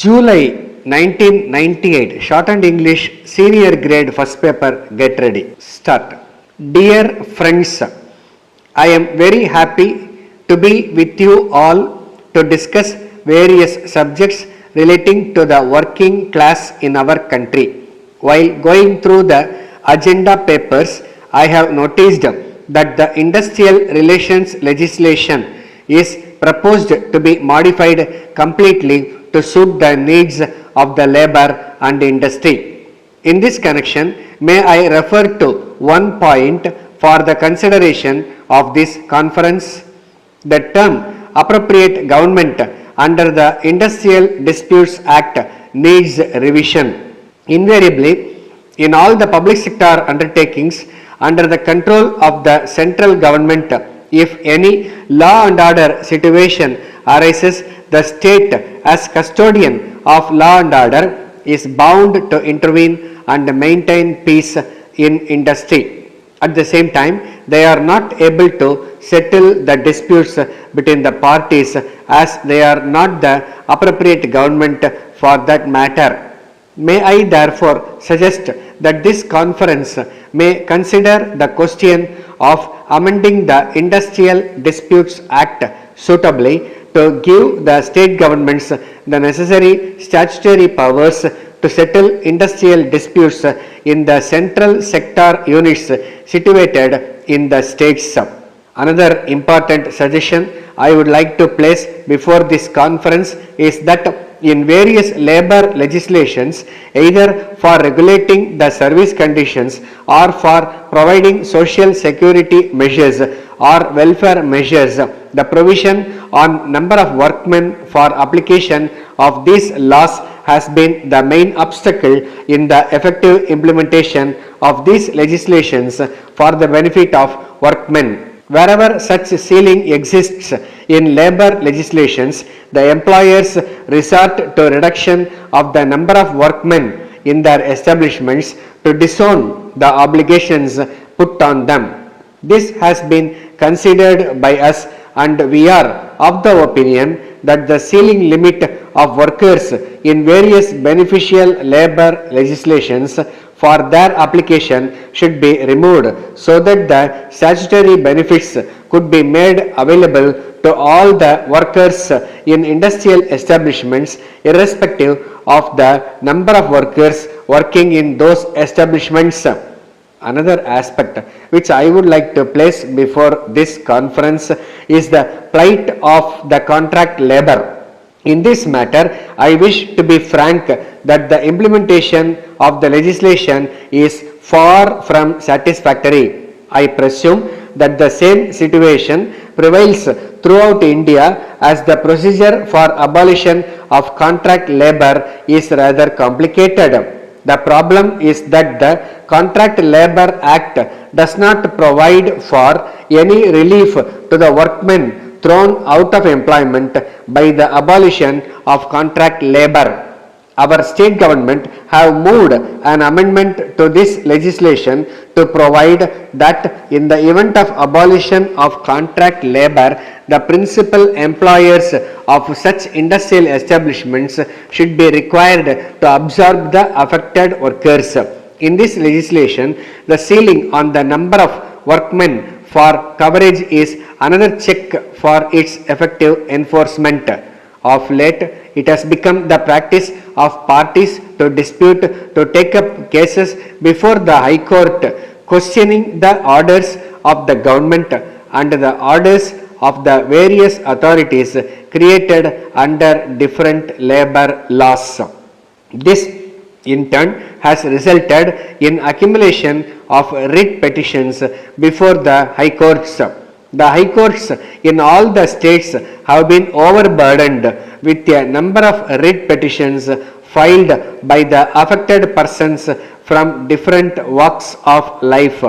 July 1998, Shorthand English Senior Grade First Paper, get ready. Start. Dear friends, I am very happy to be with you all to discuss various subjects relating to the working class in our country. While going through the agenda papers, I have noticed that the industrial relations legislation is proposed to be modified completely to suit the needs of the labor and industry. In this connection, may I refer to one point for the consideration of this conference. The term appropriate government under the Industrial Disputes Act needs revision. Invariably, in all the public sector undertakings under the control of the central government, if any law and order situation arises, the state as custodian of law and order is bound to intervene and maintain peace in industry. At the same time, they are not able to settle the disputes between the parties as they are not the appropriate government for that matter. May I therefore suggest that this conference may consider the question of amending the Industrial Disputes Act suitably to give the state governments the necessary statutory powers to settle industrial disputes in the central sector units situated in the states. Another important suggestion I would like to place before this conference is that in various labor legislations, either for regulating the service conditions or for providing social security measures or welfare measures, the provision on number of workmen for application of these laws has been the main obstacle in the effective implementation of these legislations for the benefit of workmen. Wherever such ceiling exists in labor legislations, the employers resort to reduction of the number of workmen in their establishments to disown the obligations put on them. This has been considered by us, and we are of the opinion that the ceiling limit of workers in various beneficial labor legislations for their application should be removed so that the statutory benefits could be made available to all the workers in industrial establishments irrespective of the number of workers working in those establishments. Another aspect which I would like to place before this conference is the plight of the contract labor. In this matter, I wish to be frank that the implementation of the legislation is far from satisfactory. I presume that the same situation prevails throughout India, as the procedure for abolition of contract labor is rather complicated. The problem is that the Contract Labor Act does not provide for any relief to the workmen thrown out of employment by the abolition of contract labor. Our state government have moved an amendment to this legislation to provide that in the event of abolition of contract labor, the principal employers of such industrial establishments should be required to absorb the affected workers. In this legislation, the ceiling on the number of workmen for coverage is another check for its effective enforcement. Of late, it has become the practice of parties to dispute to take up cases before the High Court, questioning the orders of the government and the orders of the various authorities created under different labor laws. This in turn has resulted in accumulation of writ petitions before the High Courts. The High Courts in all the states have been overburdened with a number of writ petitions filed by the affected persons from different walks of life.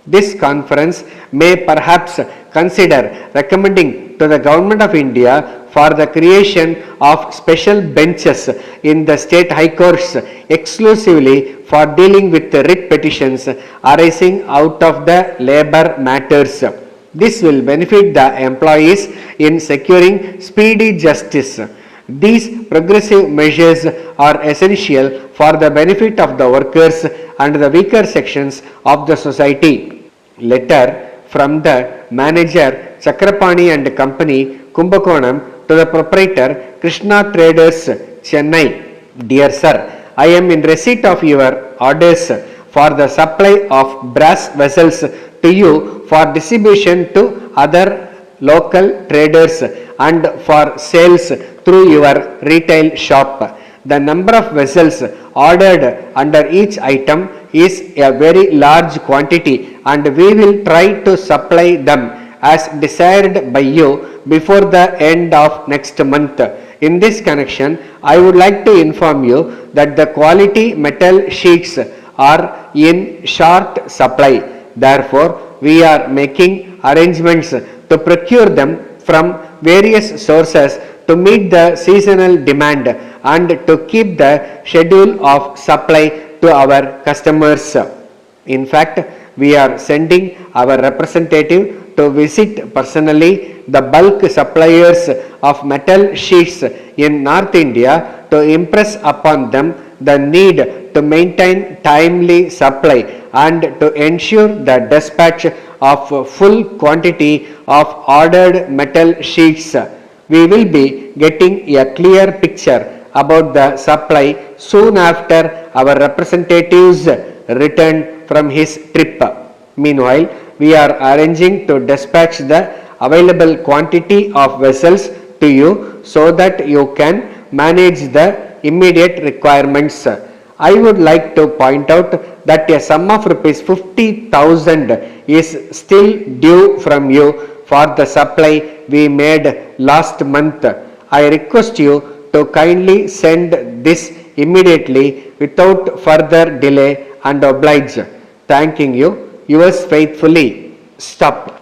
This conference may perhaps consider recommending to the Government of India for the creation of special benches in the state high courts exclusively for dealing with the writ petitions arising out of the labor matters. This will benefit the employees in securing speedy justice These progressive measures are essential for the benefit of the workers and the weaker sections of the society. Letter from the manager Chakrapani and Company, Kumbakonam, to the proprietor Krishna Traders, Chennai. Dear Sir, I am in receipt of your orders for the supply of brass vessels to you for distribution to other local traders and for sales through your retail shop. The number of vessels ordered under each item is a very large quantity and we will try to supply them as desired by you before the end of next month. In this connection, I would like to inform you that the quality metal sheets are in short supply. Therefore, we are making arrangements to procure them from various sources to meet the seasonal demand and to keep the schedule of supply to our customers. In fact, we are sending our representative to visit personally the bulk suppliers of metal sheets in North India to impress upon them the need to maintain timely supply and to ensure the dispatch of full quantity of ordered metal sheets. We will be getting a clear picture about the supply soon after our representatives return from his trip. Meanwhile, we are arranging to dispatch the available quantity of vessels to you so that you can manage the immediate requirements. I would like to point out that a sum of rupees 50,000 is still due from you for the supply we made last month. I request you to kindly send this immediately without further delay and oblige. Thanking you, yours faithfully. Stop.